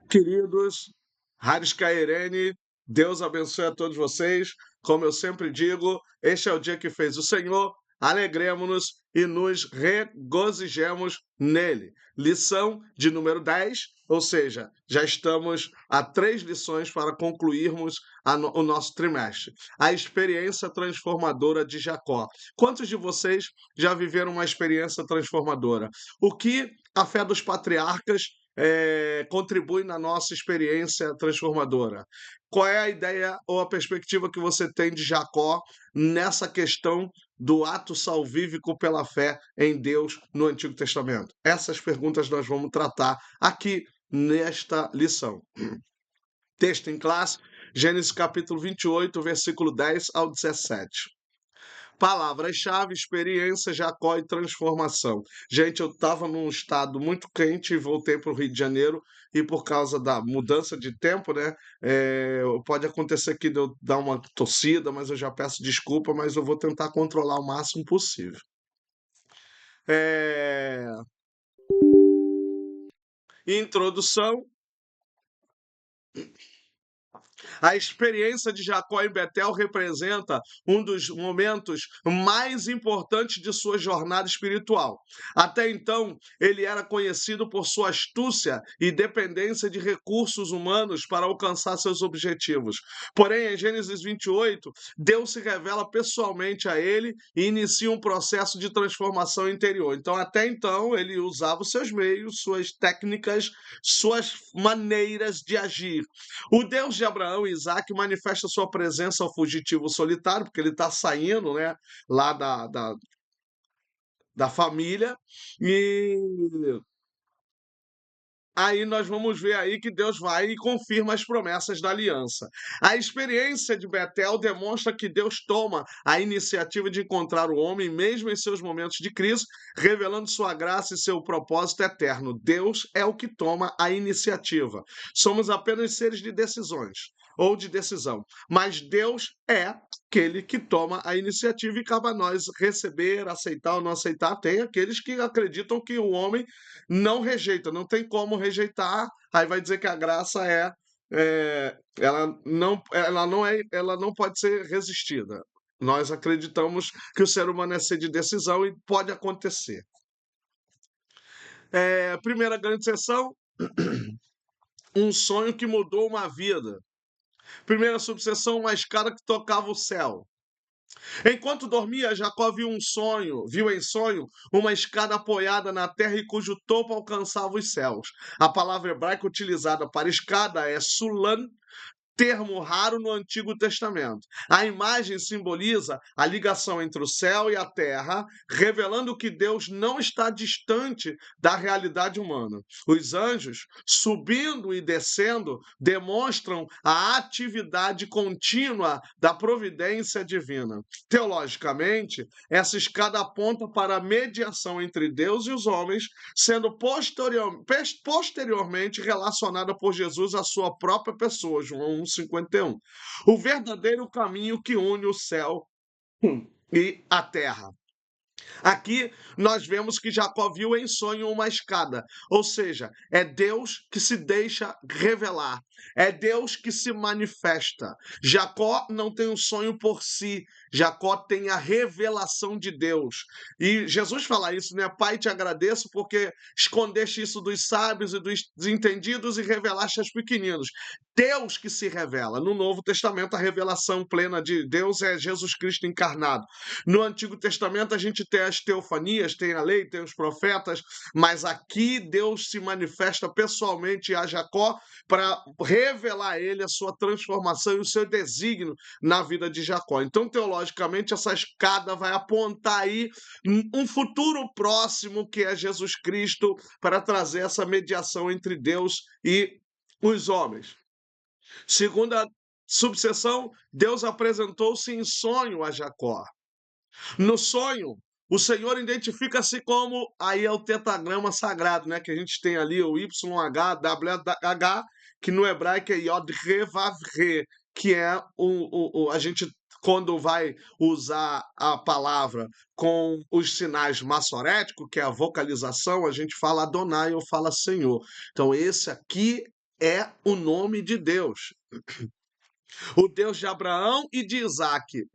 Queridos, Harisca Irene, Deus abençoe a todos vocês. Como eu sempre digo, este é o dia que fez o Senhor, alegremos-nos e nos regozijemos nele. Lição de número 10, ou seja, já estamos a 3 lições para concluirmos o nosso trimestre. A experiência transformadora de Jacó. Quantos de vocês já viveram uma experiência transformadora? O que a fé dos patriarcas contribui na nossa experiência transformadora? Qual é a ideia ou a perspectiva que você tem de Jacó nessa questão do ato salvífico pela fé em Deus no Antigo Testamento? Essas perguntas nós vamos tratar aqui nesta lição. Texto em classe, Gênesis capítulo 28, versículo 10 ao 17. Palavras-chave, experiência, Jacó e transformação. Gente, eu estava num estado muito quente e voltei para o Rio de Janeiro e por causa da mudança de tempo, né? Pode acontecer que eu dar uma tossida, mas eu já peço desculpa, mas eu vou tentar controlar o máximo possível. Introdução. A experiência de Jacó em Betel representa um dos momentos mais importantes de sua jornada espiritual. Até então, ele era conhecido por sua astúcia e dependência de recursos humanos para alcançar seus objetivos. Porém, em Gênesis 28, Deus se revela pessoalmente a ele e inicia um processo de transformação interior. Então, até então, ele usava os seus meios, suas técnicas, suas maneiras de agir. O Deus de Abraão e Isaac manifesta sua presença ao fugitivo solitário, porque ele está saindo, né, lá da família, e aí nós vamos ver aí que Deus vai e confirma as promessas da aliança. A experiência de Betel demonstra que Deus toma a iniciativa de encontrar o homem, mesmo em seus momentos de crise, revelando sua graça e seu propósito eterno. Deus é o que toma a iniciativa. Somos apenas seres de decisões ou de decisão, mas Deus é aquele que toma a iniciativa e cabe a nós receber, aceitar ou não aceitar. Tem aqueles que acreditam que o homem não rejeita, não tem como rejeitar, aí vai dizer que a graça ela não pode ser resistida. Nós acreditamos que o ser humano é ser de decisão e pode acontecer. Primeira grande sessão, um sonho que mudou uma vida. Primeira subseção, uma escada que tocava o céu. Enquanto dormia, Jacó viu em sonho, uma escada apoiada na terra e cujo topo alcançava os céus. A palavra hebraica utilizada para escada é sulan, termo raro no Antigo Testamento. A imagem simboliza a ligação entre o céu e a terra, revelando que Deus não está distante da realidade humana. Os anjos, subindo e descendo, demonstram a atividade contínua da providência divina. Teologicamente, essa escada aponta para a mediação entre Deus e os homens, sendo posteriormente relacionada por Jesus à sua própria pessoa, João 1,51. O verdadeiro caminho que une o céu e a terra. Aqui nós vemos que Jacó viu em sonho uma escada, ou seja, é Deus que se deixa revelar, é Deus que se manifesta. Jacó não tem um sonho por si, Jacó tem a revelação de Deus. E Jesus fala isso, né? Pai, te agradeço porque escondeste isso dos sábios e dos entendidos e revelaste aos pequeninos. Deus que se revela. No Novo Testamento, a revelação plena de Deus é Jesus Cristo encarnado. No Antigo Testamento, a gente tem as teofanias, tem a lei, tem os profetas, mas aqui Deus se manifesta pessoalmente a Jacó para revelar a ele a sua transformação e o seu desígnio na vida de Jacó. Então, teologicamente, essa escada vai apontar aí um futuro próximo que é Jesus Cristo para trazer essa mediação entre Deus e os homens. Segunda subseção, Deus apresentou-se em sonho a Jacó. No sonho, o Senhor identifica-se como, aí é o tetragrama sagrado, né? Que a gente tem ali o YHWH, que no hebraico é Yod-He-Vav-He, que é a gente, quando vai usar a palavra com os sinais maçoréticos, que é a vocalização, a gente fala Adonai ou fala Senhor. Então, esse aqui é o nome de Deus. O Deus de Abraão e de Isaac.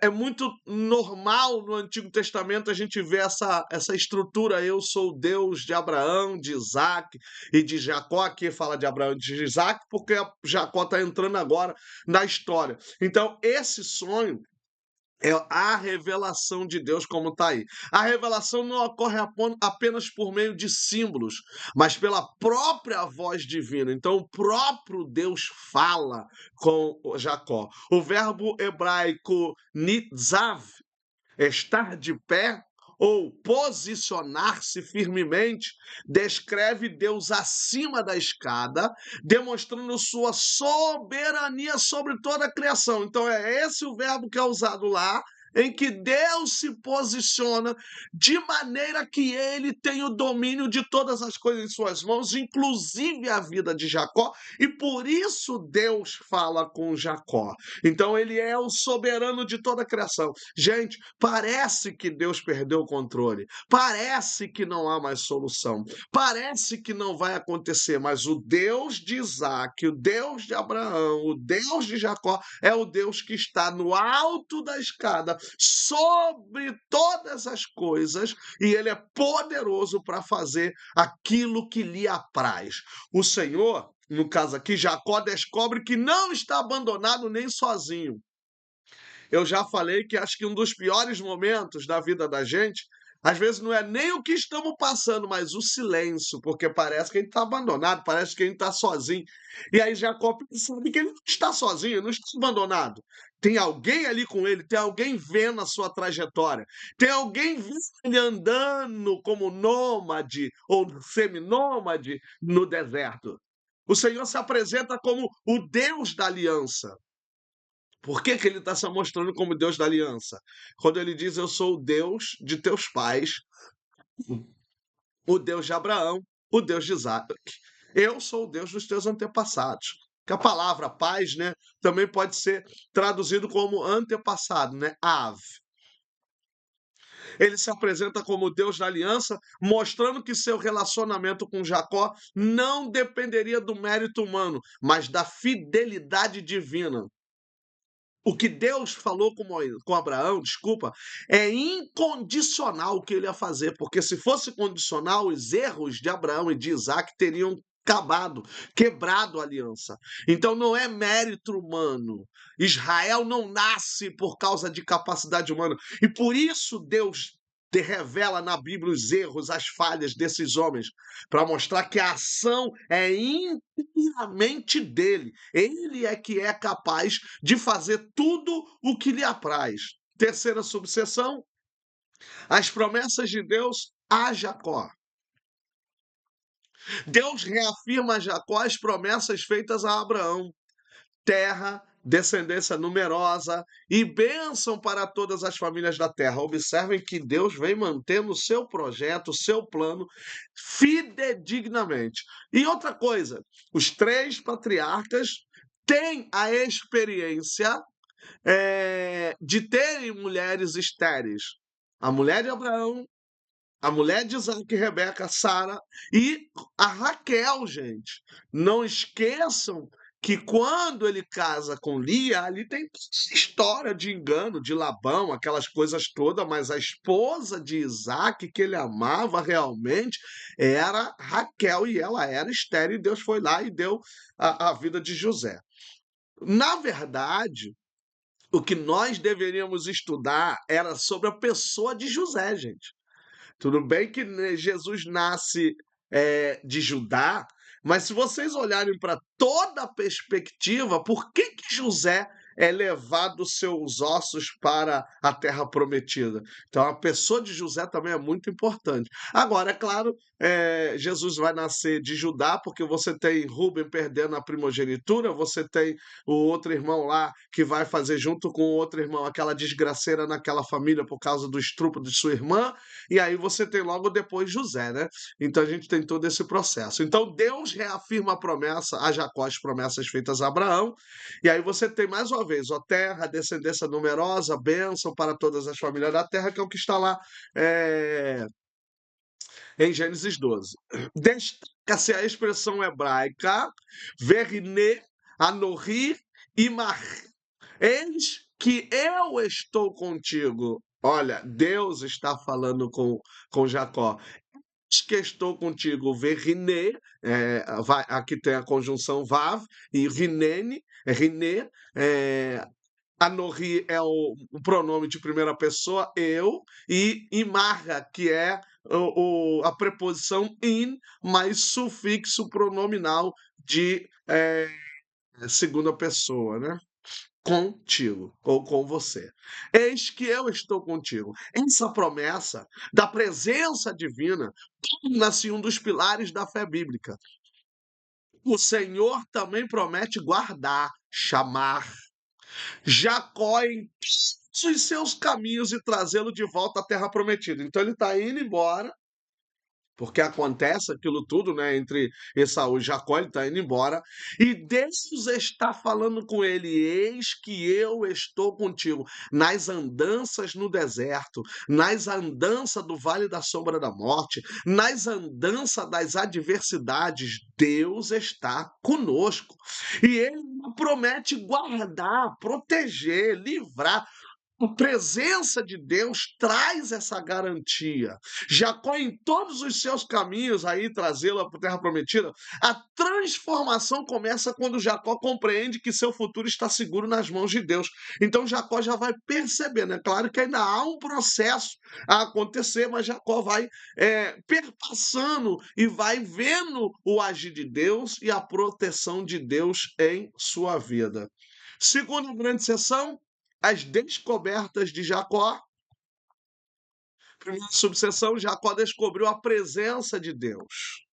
É muito normal no Antigo Testamento a gente ver essa estrutura. Eu sou o Deus de Abraão, de Isaac e de Jacó. Aqui fala de Abraão e de Isaac, porque Jacó está entrando agora na história. Então, esse sonho é a revelação de Deus, como está aí. A revelação não ocorre apenas por meio de símbolos, mas pela própria voz divina. Então, o próprio Deus fala com Jacó. O verbo hebraico nitzav, estar de pé ou posicionar-se firmemente, descreve Deus acima da escada, demonstrando sua soberania sobre toda a criação. Então é esse o verbo que é usado lá, em que Deus se posiciona de maneira que ele tem o domínio de todas as coisas em suas mãos, inclusive a vida de Jacó, e por isso Deus fala com Jacó. Então ele é o soberano de toda a criação. Gente, parece que Deus perdeu o controle, parece que não há mais solução, parece que não vai acontecer, mas o Deus de Isaac, o Deus de Abraão, o Deus de Jacó é o Deus que está no alto da escada, sobre todas as coisas, e ele é poderoso para fazer aquilo que lhe apraz. O Senhor, no caso aqui, Jacó descobre que não está abandonado nem sozinho. Eu já falei que acho que um dos piores momentos da vida da gente, às vezes não é nem o que estamos passando, mas o silêncio, porque parece que a gente está abandonado, parece que a gente está sozinho. E aí Jacó sabe que ele não está sozinho, não está abandonado. Tem alguém ali com ele, tem alguém vendo a sua trajetória, tem alguém vendo ele andando como nômade ou seminômade no deserto. O Senhor se apresenta como o Deus da aliança. Por que que ele está se mostrando como Deus da aliança? Quando ele diz, eu sou o Deus de teus pais, o Deus de Abraão, o Deus de Isaac. Eu sou o Deus dos teus antepassados. Que a palavra pais, né, também pode ser traduzido como antepassado, né? Av. Ele se apresenta como Deus da aliança, mostrando que seu relacionamento com Jacó não dependeria do mérito humano, mas da fidelidade divina. O que Deus falou com Abraão, desculpa, é incondicional o que ele ia fazer, porque se fosse condicional, os erros de Abraão e de Isaac teriam acabado, quebrado a aliança. Então não é mérito humano. Israel não nasce por causa de capacidade humana. E por isso Deus revela na Bíblia os erros, as falhas desses homens, para mostrar que a ação é inteiramente dele. Ele é que é capaz de fazer tudo o que lhe apraz. Terceira subseção, as promessas de Deus a Jacó. Deus reafirma a Jacó as promessas feitas a Abraão: terra, descendência numerosa e bênção para todas as famílias da terra. Observem que Deus vem mantendo o seu projeto, o seu plano, fidedignamente. E outra coisa, os três patriarcas têm a experiência de terem mulheres estéreis. A mulher de Abraão, a mulher de Isaac e Rebeca, Sara e a Raquel, gente. Não esqueçam que quando ele casa com Lia, ali tem história de engano de Labão, aquelas coisas todas, mas a esposa de Isaac, que ele amava realmente, era Raquel, e ela era estéril, e Deus foi lá e deu a vida de José. Na verdade, o que nós deveríamos estudar era sobre a pessoa de José, gente. Tudo bem que né, Jesus nasce de Judá, mas se vocês olharem para toda a perspectiva, por que que José é levado seus ossos para a terra prometida? Então, a pessoa de José também é muito importante. Agora, é claro, Jesus vai nascer de Judá, porque você tem Rubem perdendo a primogenitura, você tem o outro irmão lá que vai fazer junto com o outro irmão aquela desgraceira naquela família por causa do estupro de sua irmã, e aí você tem logo depois José, né? Então a gente tem todo esse processo. Então Deus reafirma a promessa a Jacó, as promessas feitas a Abraão, e aí você tem mais uma vez, ó terra, descendência numerosa, bênção para todas as famílias da terra, que é o que está lá em Gênesis 12. Destaca-se a expressão hebraica Verine, Anohi e Mar. Eis que eu estou contigo. Olha, Deus está falando com Jacó. Eis que estou contigo, Verine, aqui tem a conjunção Vav, e Rinene, Rine, é, Anohi é o pronome de primeira pessoa, eu, e Imarra, que é a preposição in, mais sufixo pronominal de segunda pessoa, né? Contigo ou com você. Eis que eu estou contigo. Essa promessa da presença divina torna-se um dos pilares da fé bíblica. O Senhor também promete guardar, chamar Jacó em todos os seus caminhos e trazê-lo de volta à terra prometida. Então ele está indo embora, porque acontece aquilo tudo, né, entre Esaú e Jacó, ele está indo embora, e Deus está falando com ele: eis que eu estou contigo nas andanças no deserto, nas andanças do vale da sombra da morte, nas andanças das adversidades, Deus está conosco. E ele promete guardar, proteger, livrar. A presença de Deus traz essa garantia. Jacó, em todos os seus caminhos, aí trazê-la para a terra prometida, a transformação começa quando Jacó compreende que seu futuro está seguro nas mãos de Deus. Então Jacó já vai percebendo. É claro que ainda há um processo a acontecer, mas Jacó vai perpassando e vai vendo o agir de Deus e a proteção de Deus em sua vida. Segunda grande sessão, as descobertas de Jacó. Primeira subseção, Jacó descobriu a presença de Deus.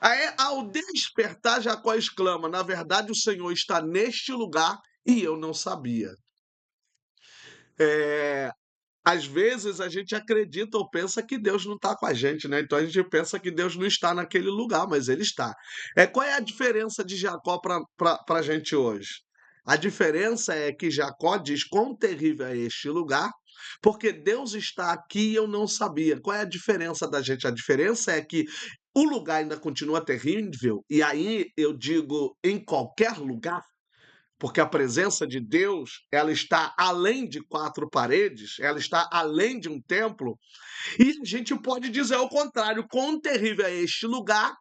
Aí, ao despertar, Jacó exclama: na verdade, o Senhor está neste lugar e eu não sabia. Às vezes a gente acredita ou pensa que Deus não está com a gente, né? Então a gente pensa que Deus não está naquele lugar, mas ele está. Qual é a diferença de Jacó para a gente hoje? A diferença é que Jacó diz: quão terrível é este lugar, porque Deus está aqui e eu não sabia. Qual é a diferença da gente? A diferença é que o lugar ainda continua terrível, e aí eu digo em qualquer lugar, porque a presença de Deus, ela está além de quatro paredes, ela está além de um templo, e a gente pode dizer ao contrário: quão terrível é este lugar,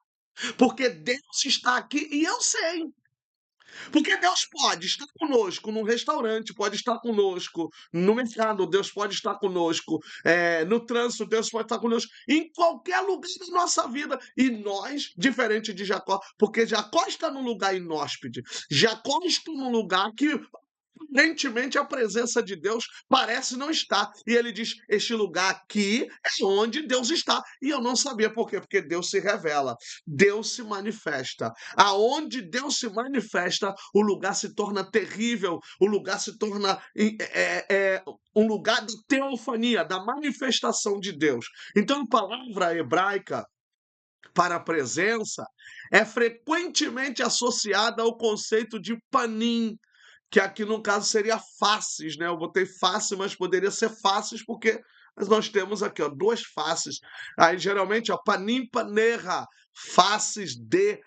porque Deus está aqui e eu sei. Porque Deus pode estar conosco num restaurante, pode estar conosco no mercado, Deus pode estar conosco no trânsito, Deus pode estar conosco em qualquer lugar da nossa vida. E nós, diferente de Jacó, porque Jacó está num lugar inóspede, Jacó está num lugar que aparentemente a presença de Deus parece não estar. E ele diz: este lugar aqui é onde Deus está. E eu não sabia por quê, porque Deus se revela, Deus se manifesta. Aonde Deus se manifesta, o lugar se torna terrível, o lugar se torna um lugar da teofania, da manifestação de Deus. Então, a palavra hebraica para a presença é frequentemente associada ao conceito de panim, que aqui no caso seria faces, né? Eu botei face, mas poderia ser faces porque nós temos aqui, ó, duas faces. Aí geralmente, ó, panim panerra, faces de,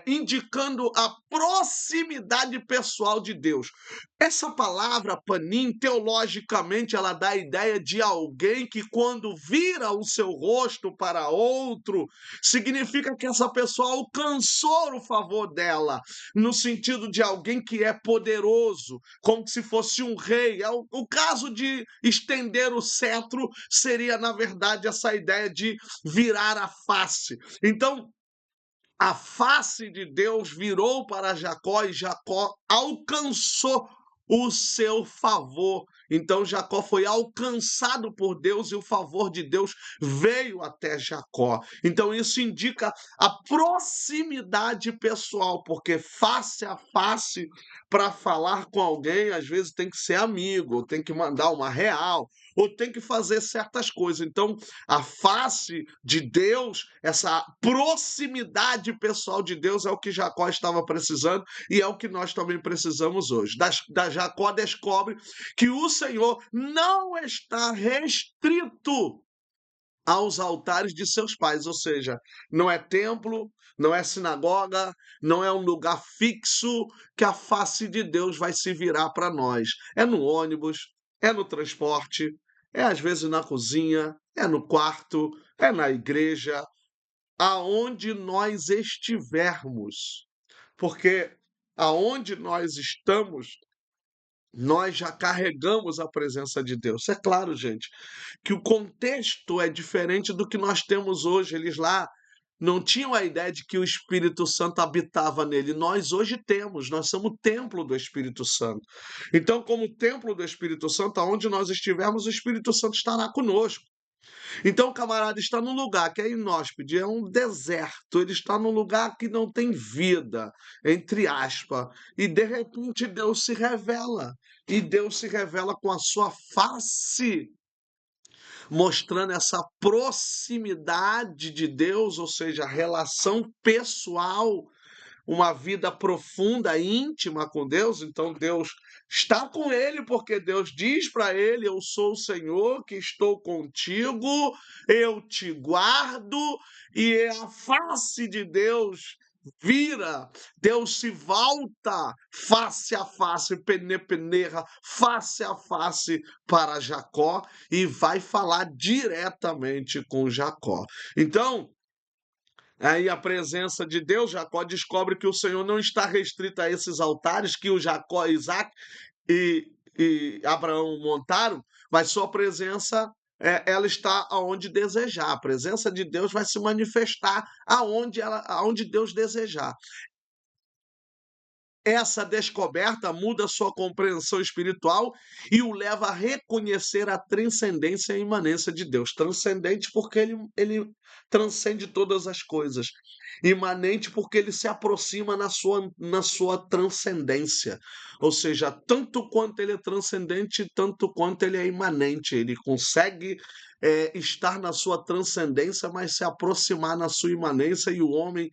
indicando a proximidade pessoal de Deus. Essa palavra panim, teologicamente, ela dá a ideia de alguém que, quando vira o seu rosto para outro, significa que essa pessoa alcançou o favor dela, no sentido de alguém que é poderoso, como se fosse um rei. O caso de estender o cetro seria, na verdade, essa ideia de virar a face. Então, a face de Deus virou para Jacó e Jacó alcançou o seu favor. Então Jacó foi alcançado por Deus e o favor de Deus veio até Jacó. Então isso indica a proximidade pessoal, porque face a face, para falar com alguém, às vezes tem que ser amigo, ou tem que mandar uma real, ou tem que fazer certas coisas. Então a face de Deus, essa proximidade pessoal de Deus, é o que Jacó estava precisando e é o que nós também precisamos hoje. Jacó descobre que o Senhor não está restrito aos altares de seus pais, ou seja, não é templo, não é sinagoga, não é um lugar fixo que a face de Deus vai se virar para nós. É no ônibus, é no transporte, é às vezes na cozinha, é no quarto, é na igreja, aonde nós estivermos. Porque aonde nós estamos, nós já carregamos a presença de Deus. É claro, gente, que o contexto é diferente do que nós temos hoje. Eles lá não tinham a ideia de que o Espírito Santo habitava nele. Nós hoje temos, nós somos o templo do Espírito Santo. Então, como templo do Espírito Santo, aonde nós estivermos, o Espírito Santo estará conosco. Então, o camarada está num lugar que é inóspede, é um deserto, ele está num lugar que não tem vida, entre aspas, e de repente Deus se revela. E Deus se revela com a sua face, mostrando essa proximidade de Deus, ou seja, a relação pessoal, uma vida profunda, íntima com Deus. Então Deus está com ele, porque Deus diz para ele: Eu sou o Senhor que estou contigo, eu te guardo, e é a face de Deus vira, Deus se volta face a face, penepenerra, face a face para Jacó e vai falar diretamente com Jacó. Então, aí a presença de Deus, Jacó descobre que o Senhor não está restrito a esses altares que o Jacó, Isaac e Abraão montaram, mas sua presença ela está aonde desejar. A presença de Deus vai se manifestar aonde Deus desejar. Essa descoberta muda sua compreensão espiritual e o leva a reconhecer a transcendência e a imanência de Deus. Transcendente porque ele transcende todas as coisas. Imanente porque ele se aproxima na sua transcendência. Ou seja, tanto quanto ele é transcendente, tanto quanto ele é imanente. Ele consegue estar na sua transcendência, mas se aproximar na sua imanência, e o homem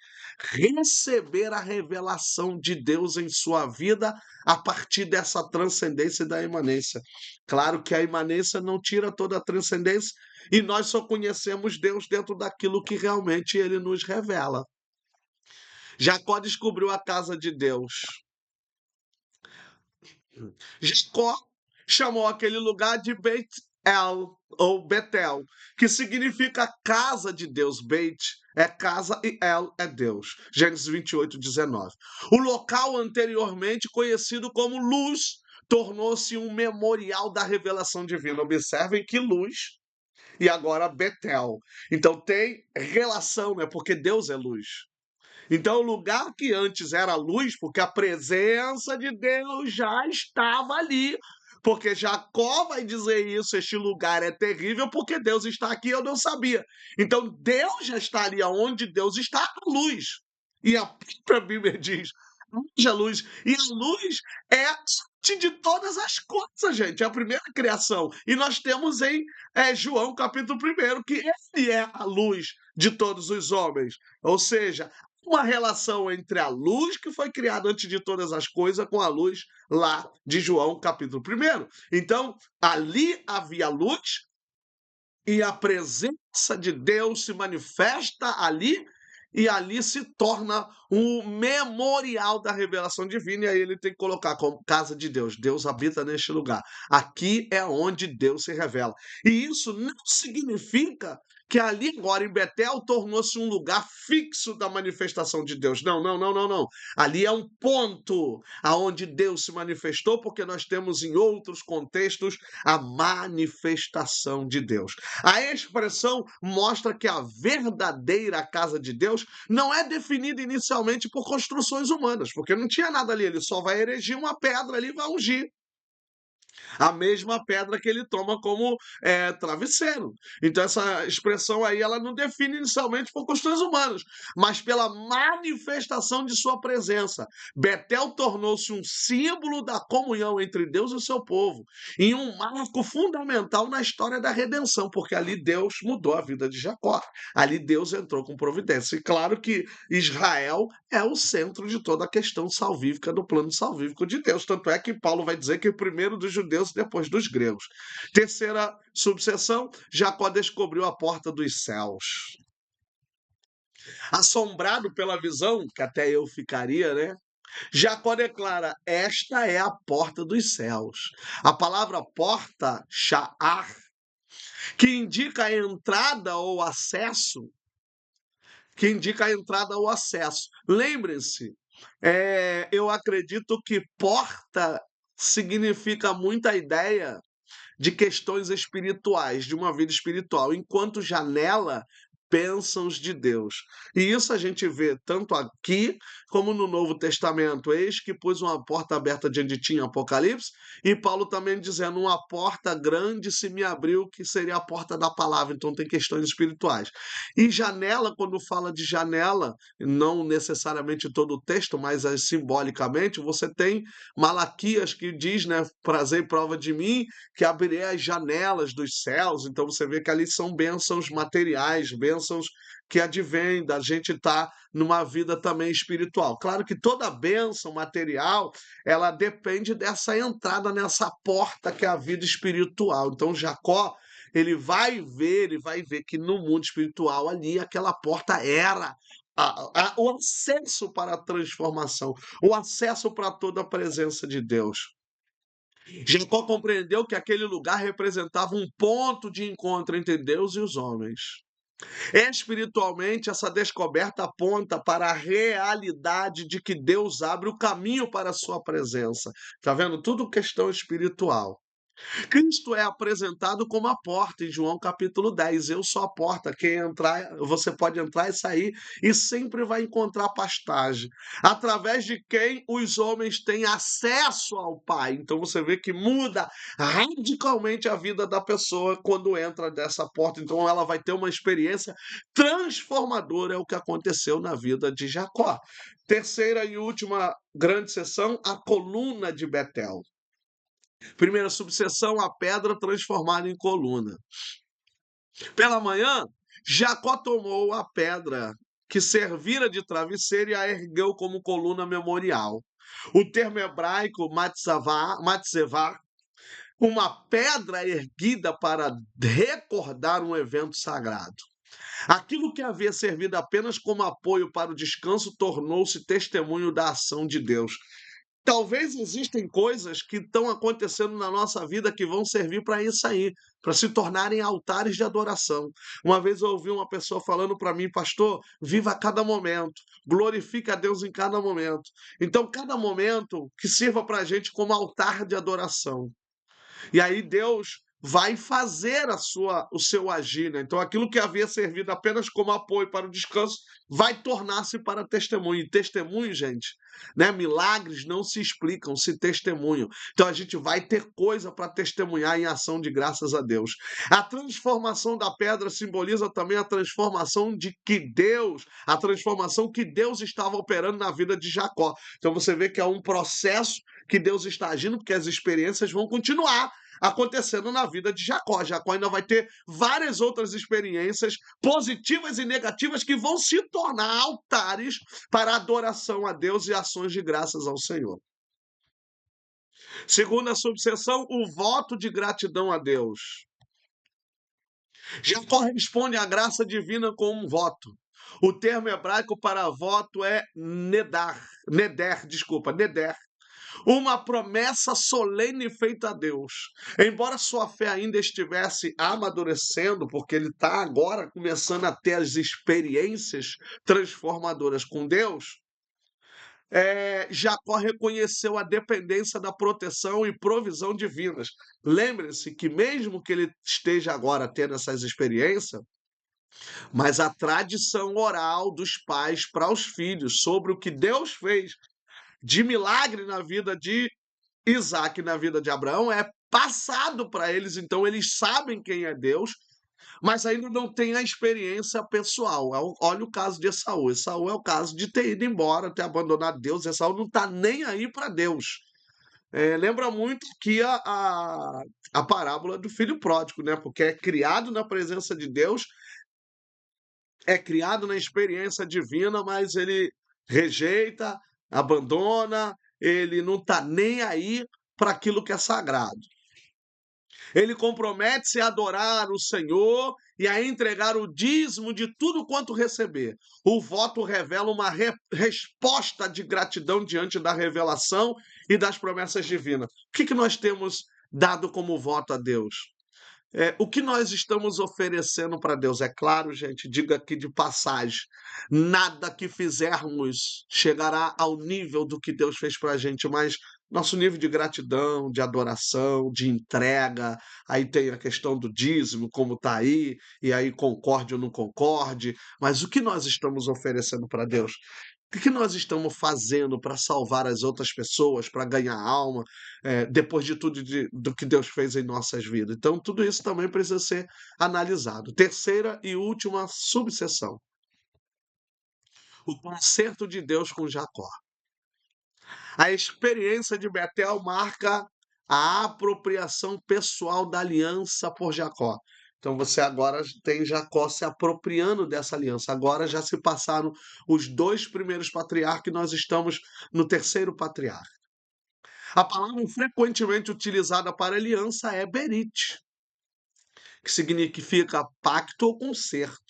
receber a revelação de Deus em sua vida a partir dessa transcendência e da imanência. Claro que a imanência não tira toda a transcendência e nós só conhecemos Deus dentro daquilo que realmente ele nos revela. Jacó descobriu a casa de Deus. Jacó chamou aquele lugar de Beit-El, ou Betel, que significa casa de Deus. Beit é casa e El é Deus. Gênesis 28, 19. O local anteriormente conhecido como Luz tornou-se um memorial da revelação divina. Observem que luz e agora Betel. Então tem relação, né? Porque Deus é luz. Então, o lugar que antes era luz, porque a presença de Deus já estava ali. Porque Jacó vai dizer isso: este lugar é terrível, porque Deus está aqui, eu não sabia. Então, Deus já está ali, onde Deus está, a luz. E a própria Bíblia diz: haja luz. E a luz é antes de todas as coisas, gente. É a primeira criação. E nós temos em João, capítulo 1, que ele é a luz de todos os homens. Ou seja, uma relação entre a luz que foi criada antes de todas as coisas com a luz lá de João, capítulo 1. Então, ali havia luz e a presença de Deus se manifesta ali e ali se torna um memorial da revelação divina, e aí ele tem que colocar como casa de Deus. Deus habita neste lugar. Aqui é onde Deus se revela. E isso não significa que ali agora em Betel tornou-se um lugar fixo da manifestação de Deus. Não, não, não, não, não. Ali é um ponto aonde Deus se manifestou, porque nós temos em outros contextos a manifestação de Deus. A expressão mostra que a verdadeira casa de Deus não é definida inicialmente por construções humanas, porque não tinha nada ali, ele só vai erigir uma pedra ali e vai ungir. A mesma pedra que ele toma como travesseiro. Então essa expressão aí, ela não define inicialmente por questões humanas, mas pela manifestação de sua presença. Betel tornou-se um símbolo da comunhão entre Deus e o seu povo, e um marco fundamental na história da redenção, porque ali Deus mudou a vida de Jacó. Ali Deus entrou com providência. E claro que Israel é o centro de toda a questão salvífica, do plano salvífico de Deus. Tanto é que Paulo vai dizer que o primeiro dos judeus e depois dos gregos. Terceira subseção, Jacó descobriu a porta dos céus. Assombrado pela visão, que até eu ficaria, né? Jacó declara: esta é a porta dos céus. A palavra porta, sha'ar, que indica a entrada ou acesso, Lembrem-se, eu acredito que porta significa muita ideia de questões espirituais, de uma vida espiritual, enquanto janela, bênçãos de Deus. E isso a gente vê tanto aqui como no Novo Testamento. Eis que pus uma porta aberta de onde tinha Apocalipse, e Paulo também dizendo: uma porta grande se me abriu, que seria a porta da palavra. Então tem questões espirituais. E janela, quando fala de janela, não necessariamente todo o texto, mas simbolicamente, você tem Malaquias que diz, né, prazer e prova de mim, que abrirei as janelas dos céus. Então você vê que ali são bênçãos materiais, bênçãos que advêm da gente estar numa vida também espiritual. Claro que toda bênção material, ela depende dessa entrada nessa porta que é a vida espiritual. Então Jacó, ele vai ver que no mundo espiritual ali aquela porta era o acesso para a transformação, o acesso para toda a presença de Deus. Jacó compreendeu que aquele lugar representava um ponto de encontro entre Deus e os homens. Espiritualmente, essa descoberta aponta para a realidade de que Deus abre o caminho para a sua presença. Está vendo? Tudo questão espiritual. Cristo é apresentado como a porta em João capítulo 10. Eu sou a porta, quem entrar, você pode entrar e sair e sempre vai encontrar pastagem, através de quem os homens têm acesso ao Pai. Então você vê que muda radicalmente a vida da pessoa quando entra dessa porta. Então ela vai ter uma experiência transformadora, é o que aconteceu na vida de Jacó. Terceira e última grande sessão, a coluna de Betel. Primeira subseção, a pedra transformada em coluna. Pela manhã, Jacó tomou a pedra que servira de travesseiro e a ergueu como coluna memorial. O termo hebraico matzevá, uma pedra erguida para recordar um evento sagrado. Aquilo que havia servido apenas como apoio para o descanso tornou-se testemunho da ação de Deus. Talvez existem coisas que estão acontecendo na nossa vida que vão servir para isso aí, para se tornarem altares de adoração. Uma vez eu ouvi uma pessoa falando para mim: pastor, viva cada momento, glorifique a Deus em cada momento. Então, cada momento que sirva para a gente como altar de adoração. E aí Deus vai fazer o seu agir, né? Então aquilo que havia servido apenas como apoio para o descanso vai tornar-se para testemunho. E testemunho, gente, né? Milagres não se explicam, se testemunham. Então a gente vai ter coisa para testemunhar em ação de graças a Deus. A transformação da pedra simboliza também a transformação que Deus estava operando na vida de Jacó. Então você vê que é um processo que Deus está agindo, porque as experiências vão continuar acontecendo na vida de Jacó. Jacó ainda vai ter várias outras experiências positivas e negativas que vão se tornar altares para adoração a Deus e ações de graças ao Senhor. Segunda subseção, o voto de gratidão a Deus. Jacó responde à graça divina com um voto. O termo hebraico para voto é neder, uma promessa solene feita a Deus. Embora sua fé ainda estivesse amadurecendo, porque ele está agora começando a ter as experiências transformadoras com Deus, Jacó reconheceu a dependência da proteção e provisão divinas. Lembre-se que mesmo que ele esteja agora tendo essas experiências, mas a tradição oral dos pais para os filhos sobre o que Deus fez de milagre na vida de Isaac, na vida de Abraão, é passado para eles. Então eles sabem quem é Deus, mas ainda não têm a experiência pessoal. Olha o caso de Esaú. Esaú é o caso de ter ido embora, ter abandonado Deus. Esaú não está nem aí para Deus. Lembra muito aqui a parábola do filho pródigo, né? Porque é criado na presença de Deus, é criado na experiência divina, mas ele rejeita, abandona, ele não está nem aí para aquilo que é sagrado. Ele compromete-se a adorar o Senhor e a entregar o dízimo de tudo quanto receber. O voto revela uma resposta de gratidão diante da revelação e das promessas divinas. O que nós temos dado como voto a Deus? O que nós estamos oferecendo para Deus? É claro, gente, diga aqui de passagem, nada que fizermos chegará ao nível do que Deus fez para a gente, mas nosso nível de gratidão, de adoração, de entrega, aí tem a questão do dízimo, como está aí, e aí concorde ou não concorde, mas o que nós estamos oferecendo para Deus? O que nós estamos fazendo para salvar as outras pessoas, para ganhar alma, depois de tudo do que Deus fez em nossas vidas? Então, tudo isso também precisa ser analisado. Terceira e última subseção: o concerto de Deus com Jacó. A experiência de Betel marca a apropriação pessoal da aliança por Jacó. Então você agora tem Jacó se apropriando dessa aliança. Agora já se passaram os dois primeiros patriarcas e nós estamos no terceiro patriarca. A palavra frequentemente utilizada para aliança é berit, que significa pacto ou concerto.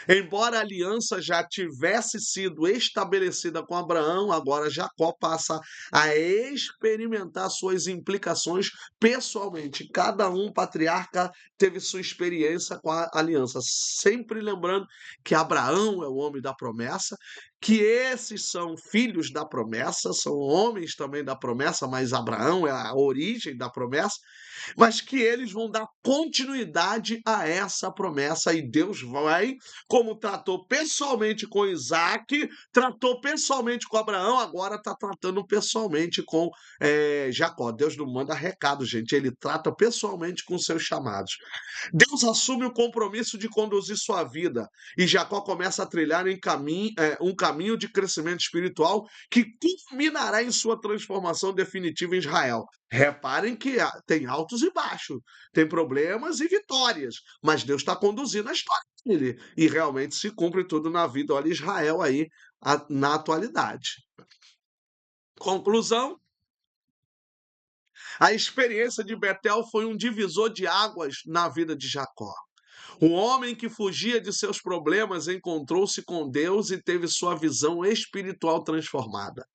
Embora a aliança já tivesse sido estabelecida com Abraão, agora Jacó passa a experimentar suas implicações pessoalmente. Cada patriarca teve sua experiência com a aliança, sempre lembrando que Abraão é o homem da promessa, que esses são filhos da promessa, são homens também da promessa, mas Abraão é a origem da promessa, mas que eles vão dar continuidade a essa promessa e Deus vai, como tratou pessoalmente com Isaac, tratou pessoalmente com Abraão, agora está tratando pessoalmente com Jacó. Deus não manda recado, gente, ele trata pessoalmente com seus chamados. Deus assume o compromisso de conduzir sua vida e Jacó começa a trilhar um caminho de crescimento espiritual que culminará em sua transformação definitiva em Israel. Reparem que tem altos e baixos, tem problemas e vitórias, mas Deus está conduzindo a história dele e realmente se cumpre tudo na vida. Olha Israel aí na atualidade. Conclusão: a experiência de Betel foi um divisor de águas na vida de Jacó. Um homem que fugia de seus problemas encontrou-se com Deus e teve sua visão espiritual transformada.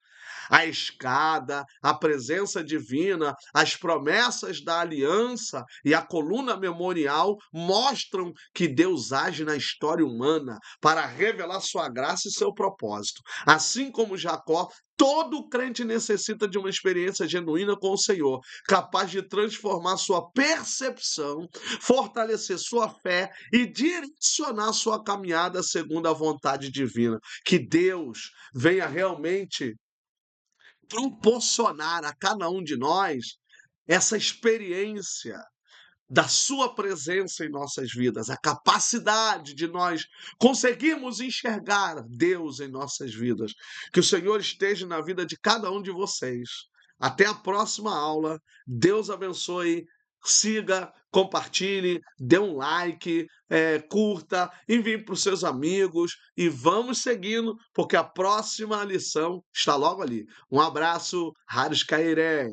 A escada, a presença divina, as promessas da aliança e a coluna memorial mostram que Deus age na história humana para revelar sua graça e seu propósito. Assim como Jacó, todo crente necessita de uma experiência genuína com o Senhor, capaz de transformar sua percepção, fortalecer sua fé e direcionar sua caminhada segundo a vontade divina. Que Deus venha realmente proporcionar a cada um de nós essa experiência da sua presença em nossas vidas, a capacidade de nós conseguirmos enxergar Deus em nossas vidas. Que o Senhor esteja na vida de cada um de vocês. Até a próxima aula. Deus abençoe. Siga, compartilhe, dê um like, curta, envie para os seus amigos e vamos seguindo, porque a próxima lição está logo ali. Um abraço, Haris Cairé.